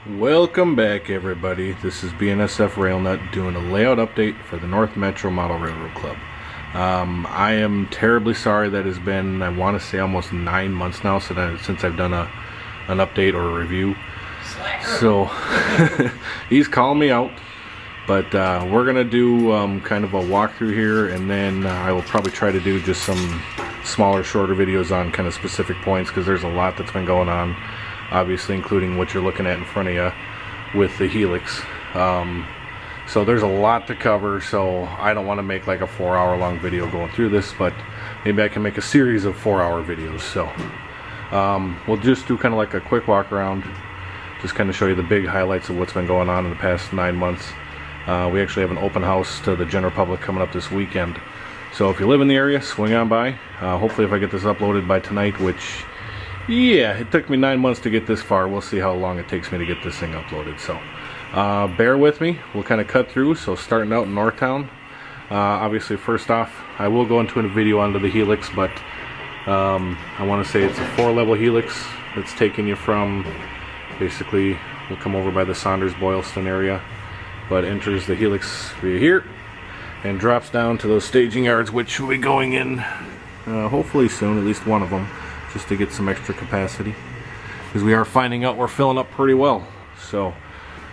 Welcome back, everybody. This is BNSFRAILNUT doing a layout update for the North Metro Model Railroad Club. I am terribly sorry that it's been, I want to say, almost 9 months now since I've done an update or a review. So he's calling me out, but we're gonna do kind of a walkthrough here, and then I will probably try to do just some smaller, shorter videos on kind of specific points, because there's a lot that's been going on, obviously, including what you're looking at in front of you with the Helix. So there's a lot to cover, so I don't want to make like a 4-hour long video going through this, but maybe I can make a series of 4-hour videos. So we'll just do kind of like a quick walk around, just kind of show you the big highlights of what's been going on in the past 9 months. We actually have an open house to the general public coming up this weekend, so if you live in the area, swing on by. Hopefully if I get this uploaded by tonight, which, yeah, it took me 9 months to get this far. We'll see how long it takes me to get this thing uploaded. So bear with me. We'll kind of cut through. So starting out in Northtown, obviously first off, I will go into a video onto the Helix, but I want to say it's a 4-level Helix that's taking you from, basically, we'll come over by the Saunders-Boylston area, but enters the Helix via here and drops down to those staging yards, which will be going in hopefully soon, at least one of them, just to get some extra capacity, because we are finding out we're filling up pretty well. So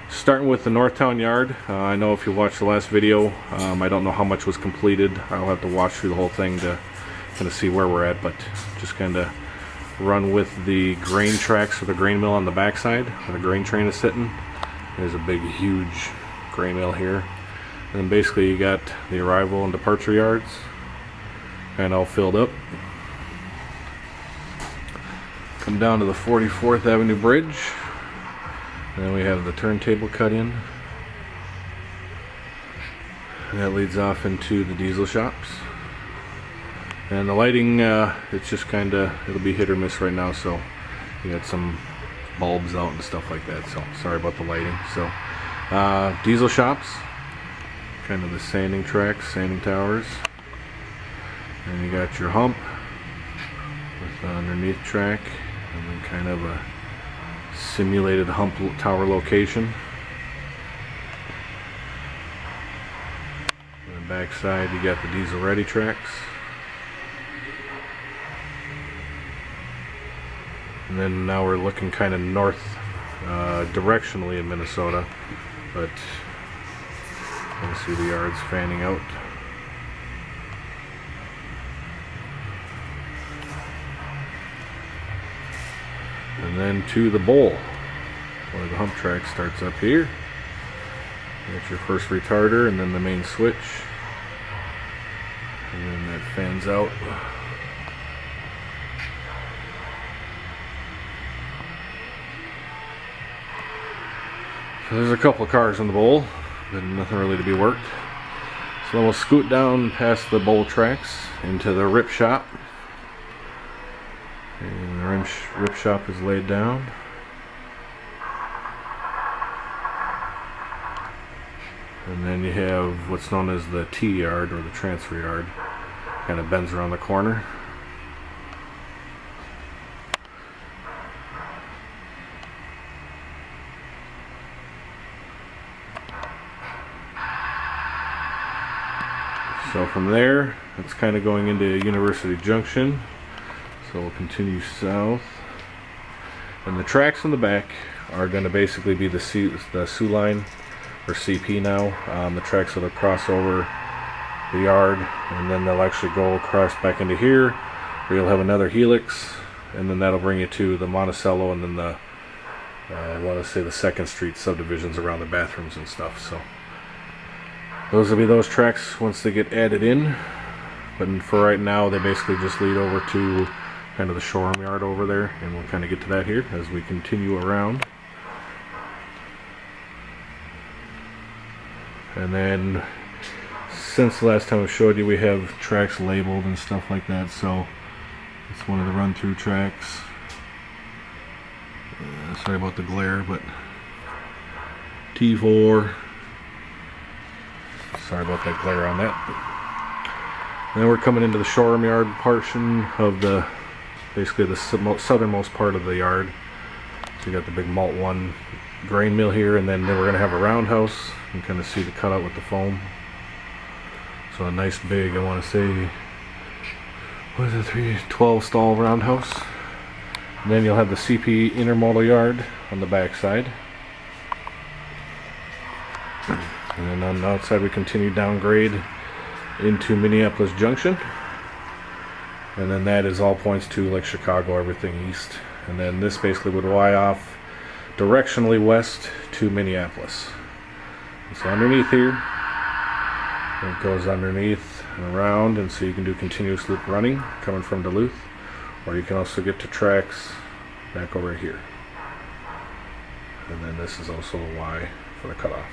starting with the Northtown yard, I know if you watched the last video, I don't know how much was completed. I'll have to watch through the whole thing to kind of see where we're at, but just kind of run with the grain tracks for the grain mill on the backside where the grain train is sitting. There's a big huge grain mill here, and then basically you got the arrival and departure yards kind of all filled up. Come down to the 44th Avenue Bridge, and then we have the turntable cut in, and that leads off into the diesel shops. And the lighting, it's just kind of, it'll be hit or miss right now, so you got some bulbs out and stuff like that, so sorry about the lighting. So diesel shops, kind of the sanding tracks, sanding towers, and you got your hump with the underneath track, and then kind of a simulated hump tower location. On the back side you got the diesel ready tracks, and then now we're looking kind of north directionally in Minnesota, but you can see the yards fanning out. And then to the bowl, where the hump track starts up here. That's your first retarder, and then the main switch, and then that fans out. So there's a couple of cars in the bowl, but nothing really to be worked. So then we'll scoot down past the bowl tracks into the rip shop. And the rip shop is laid down. And then you have what's known as the T yard, or the transfer yard. Kind of bends around the corner. So from there, it's kind of going into University Junction. So we'll continue south, and the tracks in the back are going to basically be the Sioux line, or CP now. The tracks that'll cross over the yard, and then they'll actually go across back into here, where you'll have another Helix, and then that'll bring you to the Monticello, and then the I want to say the 2nd Street subdivisions around the bathrooms and stuff. So those will be those tracks once they get added in, but for right now they basically just lead over to kind of the Shoreham Yard over there, and we'll kind of get to that here as we continue around. And then since the last time I showed you, we have tracks labeled and stuff like that, so it's one of the run-through tracks. Sorry about the glare, but T4, sorry about that glare on that. And then we're coming into the Shoreham Yard portion of the, basically the southernmost part of the yard. So you got the big malt one grain mill here, and then we're going to have a roundhouse. You can kind of see the cutout with the foam. So a nice big, I want to say, what is it, 12 stall roundhouse. And then you'll have the CP intermodal yard on the back side. And then on the outside we continue downgrade into Minneapolis Junction. And then that is all points to like Chicago, everything east. And then this basically would Y off directionally west to Minneapolis. So underneath here, it goes underneath and around, and so you can do continuous loop running coming from Duluth, or you can also get to tracks back over here. And then this is also a Y for the cutoff.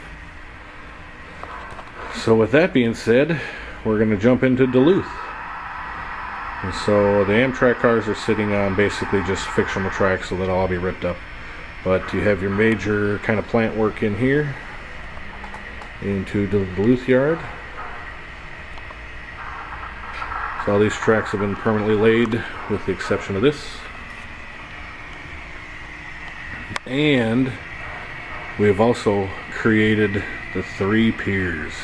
So with that being said, we're going to jump into Duluth. And so the Amtrak cars are sitting on basically just fictional tracks, so they'll all be ripped up. But you have your major kind of plant work in here into the Duluth yard. So all these tracks have been permanently laid with the exception of this. And we have also created the 3 piers.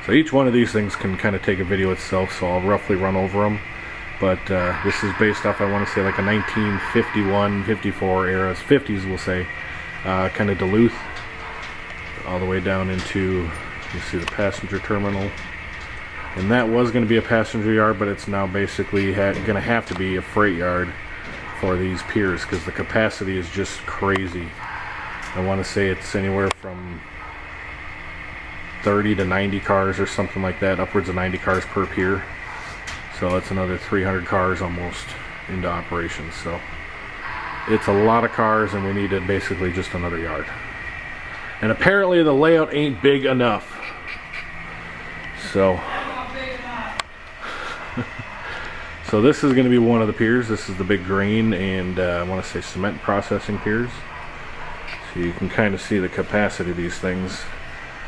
So each one of these things can kind of take a video itself, so I'll roughly run over them. But this is based off, I want to say, like a 1951, 54 era, 50s we'll say, kind of Duluth, all the way down into, you see the passenger terminal. And that was going to be a passenger yard, but it's now basically going to have to be a freight yard for these piers because the capacity is just crazy. I want to say it's anywhere from 30 to 90 cars or something like that, upwards of 90 cars per pier. So that's another 300 cars almost into operation. So it's a lot of cars, and we needed basically just another yard. And apparently the layout ain't big enough. So so this is going to be one of the piers. This is the big grain and I want to say cement processing piers. So you can kind of see the capacity of these things.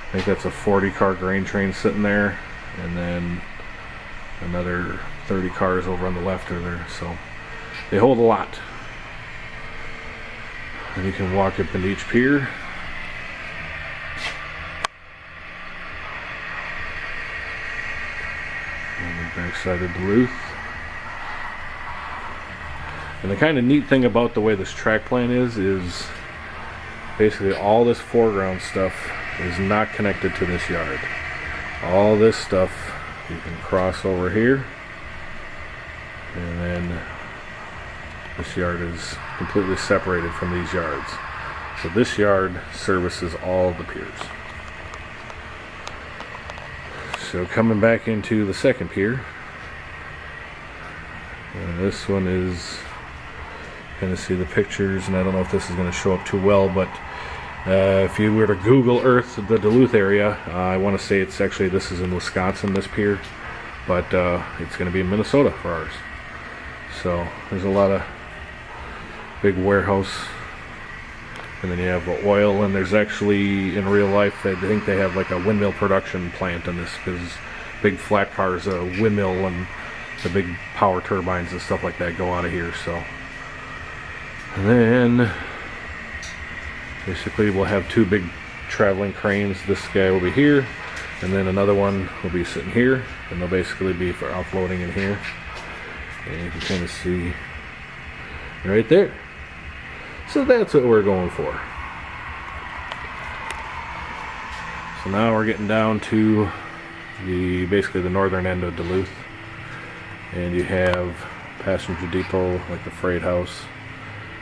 I think that's a 40 car grain train sitting there, and then another 30 cars over on the left are there. So they hold a lot. And you can walk up into each pier. On the back side of Duluth. And the kind of neat thing about the way this track plan is basically all this foreground stuff is not connected to this yard. All this stuff you can cross over here, and then this yard is completely separated from these yards. So this yard services all the piers. So coming back into the second pier, this one is going to see the pictures, and I don't know if this is going to show up too well, but if you were to Google Earth the Duluth area, I want to say it's actually, this is in Wisconsin, this pier, but it's going to be in Minnesota for ours. So there's a lot of big warehouse, and then you have the oil, and there's actually in real life I think they have like a windmill production plant in this, because big flat cars, a windmill and the big power turbines and stuff like that go out of here. So and then basically we'll have 2 big traveling cranes. This guy will be here, and then another one will be sitting here, and they'll basically be for offloading in here. And you can kind of see right there. So that's what we're going for. So now we're getting down to basically the northern end of Duluth, and you have passenger depot like the freight house,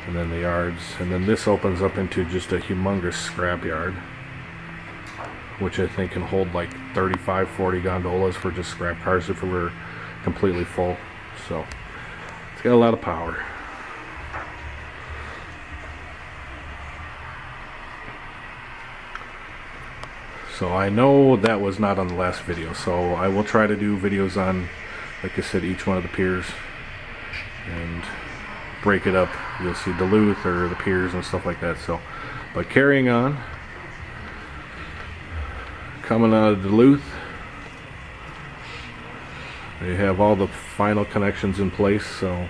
and then the yards, and then this opens up into just a humongous scrap yard, which I think can hold like 35-40 gondolas for just scrap cars if it were completely full. So it's got a lot of power. So I know that was not on the last video, so I will try to do videos on, like I said, each one of the piers and break it up. You'll see Duluth or the piers and stuff like that. So, but carrying on, coming out of Duluth, they have all the final connections in place. So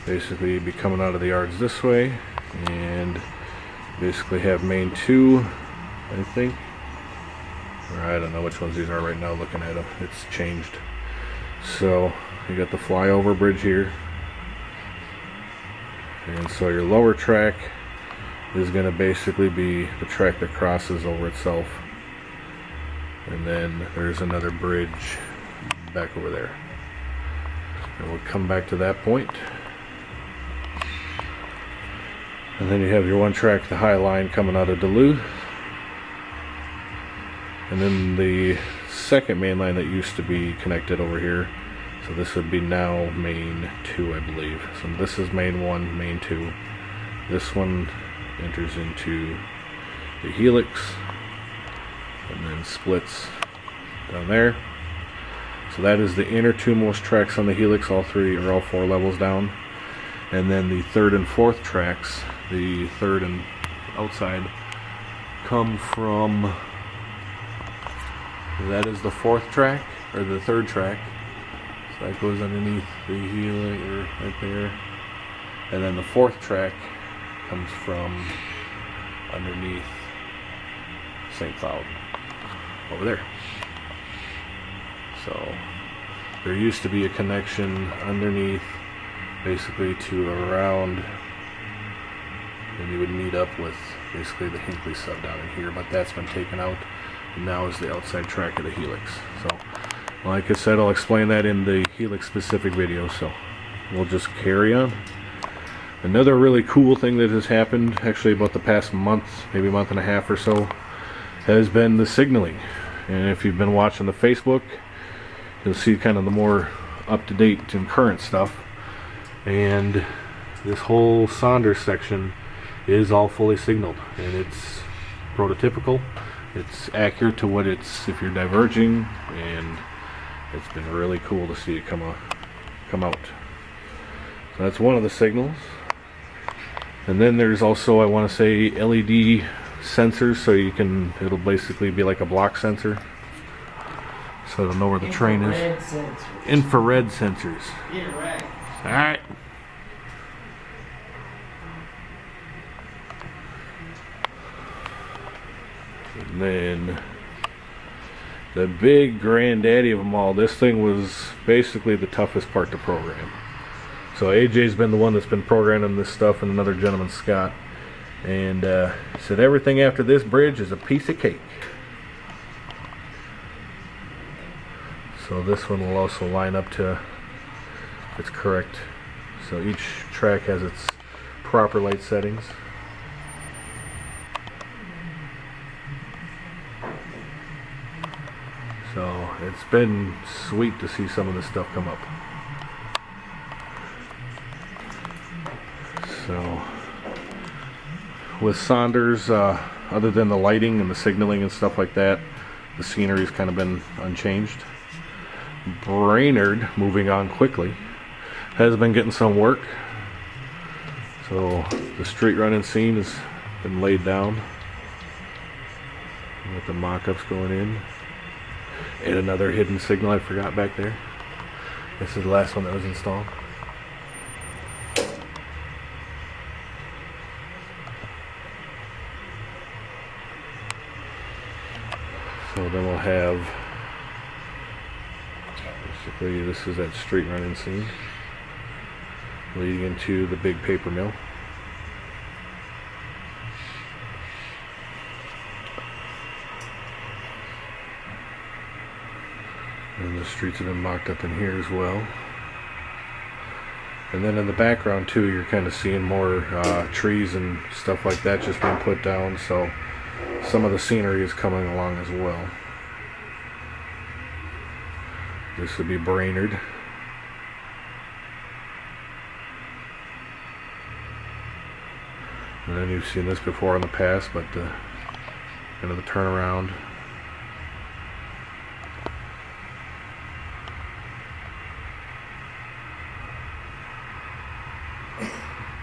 basically you'd be coming out of the yards this way, and basically have main 2, I think, or I don't know which ones these are right now looking at them, it's changed. So you got the flyover bridge here, and so your lower track is going to basically be the track that crosses over itself, and then there's another bridge back over there, and we'll come back to that point. And then you have your one track, the High Line, coming out of Duluth, and then the second main line that used to be connected over here, so this would be now main 2, I believe. So this is main 1, main 2. This one enters into the helix and then splits down there. So that is the inner 2 most tracks on the helix, all 3 or all 4 levels down. And then the 3rd and 4th tracks, the 3rd and outside, come from, that is the 4th track, or the 3rd track. So that goes underneath the helix, or right there. And then the 4th track comes from underneath St. Cloud over there. So there used to be a connection underneath, basically to around, and you would meet up with basically the Hinckley sub down in here, but that's been taken out, and now is the outside track of the helix. So like I said, I'll explain that in the helix specific video, so we'll just carry on. Another really cool thing that has happened actually about the past month, maybe month and a half or so, has been the signaling. And if you've been watching the Facebook, you'll see kind of the more up-to-date and current stuff. And this whole Saunders section is all fully signaled, and it's prototypical, it's accurate to what it's, if you're diverging, and it's been really cool to see it come out. So that's one of the signals. And then there's also, I want to say, LED sensors, so you can, it'll basically be like a block sensor, so it'll know where the train is. Sensors. Infrared sensors. Yeah, right. Alright. And then the big granddaddy of them all, this thing was basically the toughest part to program. So AJ's been the one that's been programming this stuff, and another gentleman, Scott, and said everything after this bridge is a piece of cake. So this one will also line up to its correct. So each track has its proper light settings. So it's been sweet to see some of this stuff come up. So with Saunders, other than the lighting and the signaling and stuff like that, the scenery's kind of been unchanged. Brainerd, moving on quickly, has been getting some work. So the street running scene has been laid down. With the mock-ups going in. And another hidden signal I forgot back there. This is the last one that was installed. So then we'll have, basically this is that street running scene leading into the big paper mill. And the streets have been mocked up in here as well. And then in the background too, you're kind of seeing more trees and stuff like that just being put down, so some of the scenery is coming along as well. This would be Brainerd. And then you've seen this before in the past, but the kind of the turnaround.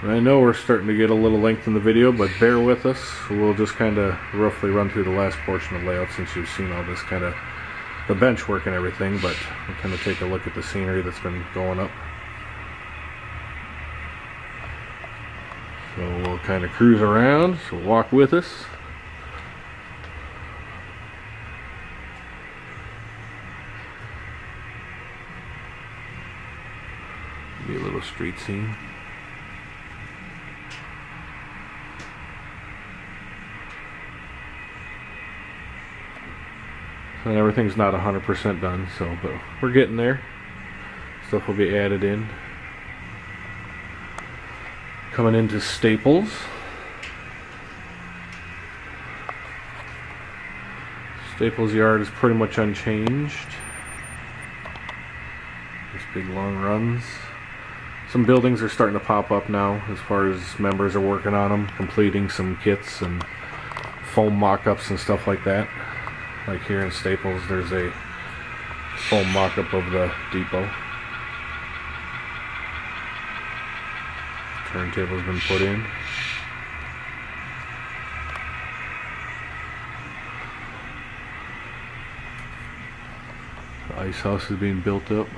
I know we're starting to get a little length in the video, but bear with us. We'll just kind of roughly run through the last portion of layout since you've seen all this kind of the bench work and everything, but we'll kind of take a look at the scenery that's been going up. we'll kind of cruise around, so walk with us. Be a little street scene. And everything's not 100% done, so but we're getting there. Stuff will be added in. Coming into Staples. Staples Yard is pretty much unchanged. Just big long runs. Some buildings are starting to pop up now as far as members are working on them, completing some kits and foam mock-ups and stuff like that. Like here in Staples, there's a foam mock-up of the depot. Turntable's been put in. The ice house is being built up.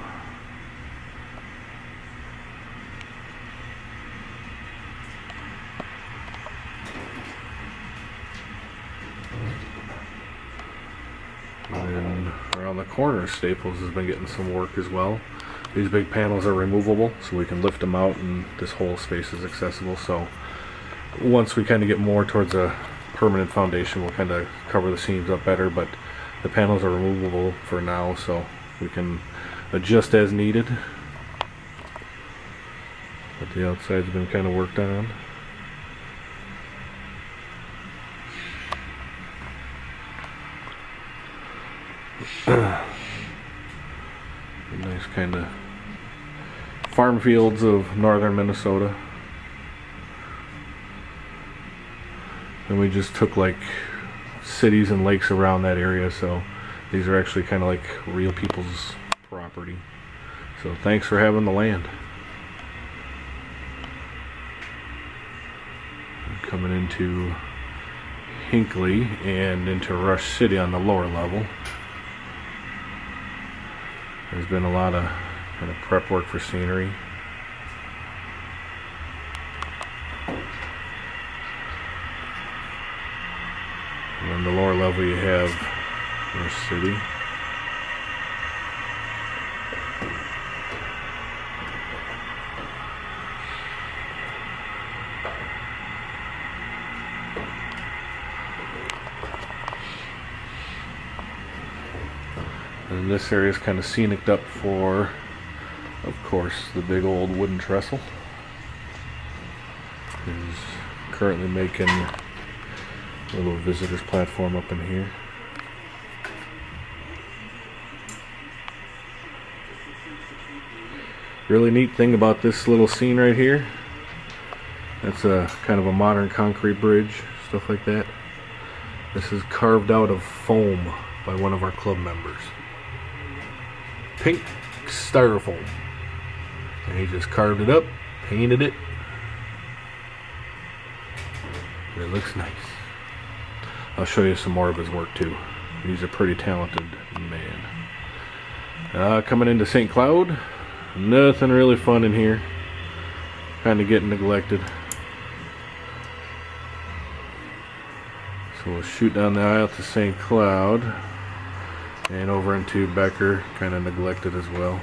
And around the corner, Staples has been getting some work as well. These big panels are removable, so we can lift them out and this whole space is accessible. So once we kind of get more towards a permanent foundation, we'll kind of cover the seams up better, but the panels are removable for now, so we can adjust as needed. But the outside's been kind of worked on. Nice kind of farm fields of northern Minnesota. And we just took like cities and lakes around that area, so these are actually kind of like real people's property. So thanks for having the land. Coming into Hinckley and into Rush City on the lower level. There's been a lot of kind of prep work for scenery. And on the lower level you have Rush City. And this area is kind of scenic up for, of course, the big old wooden trestle. He's currently making a little visitor's platform up in here. Really neat thing about this little scene right here, that's a kind of a modern concrete bridge, stuff like that. This is carved out of foam by one of our club members. Pink styrofoam. And he just carved it up, painted it. And it looks nice. I'll show you some more of his work too. He's a pretty talented man. Coming into St. Cloud, nothing really fun in here. Kind of getting neglected. So we'll shoot down the aisle to St. Cloud. And over into Becker, kind of neglected as well.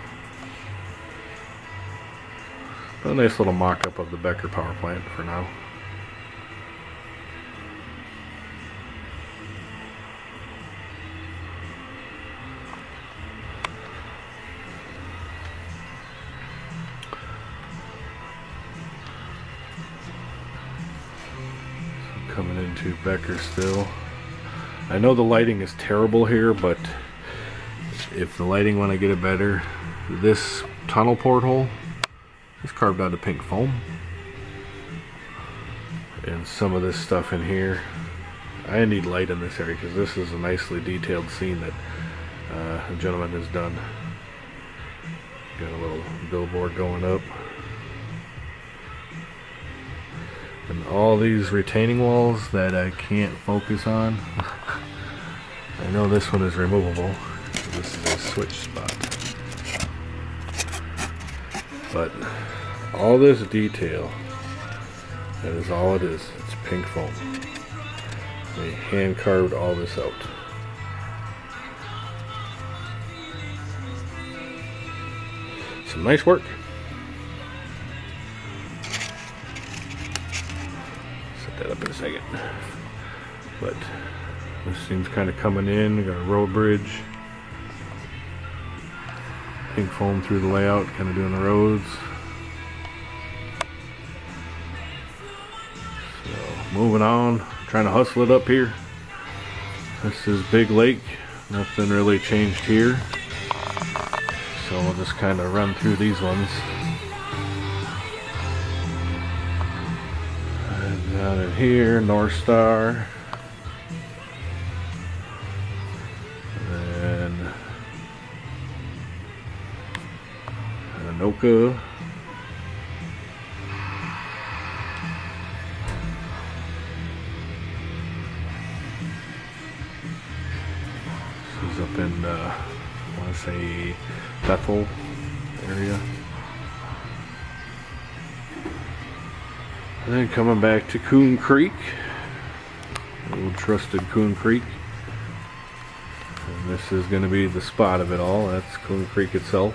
But a nice little mock-up of the Becker power plant for now. So coming into Becker still. I know the lighting is terrible here, but if the lighting, when I get it better, this tunnel porthole is carved out of pink foam. And some of this stuff in here, I need light in this area because this is a nicely detailed scene that a gentleman has done. Got a little billboard going up. And all these retaining walls that I can't focus on. I know this one is removable. This is a switch spot. But all this detail, That is all it is. It's pink foam. They hand carved all this out. Some nice work. Set that up in a second. But this thing's kind of coming in. We got a road bridge. Pink foam through the layout, kind of doing the roads. So moving on, trying to hustle it up here. This is Big Lake. Nothing really changed here. So we'll just kind of run through these ones. And down in here, North Star. And then Anoka. This is up in, I want to say, Bethel area. And then coming back to Coon Creek, old trusted Coon Creek. And this is going to be the spot of it all. That's Coon Creek itself.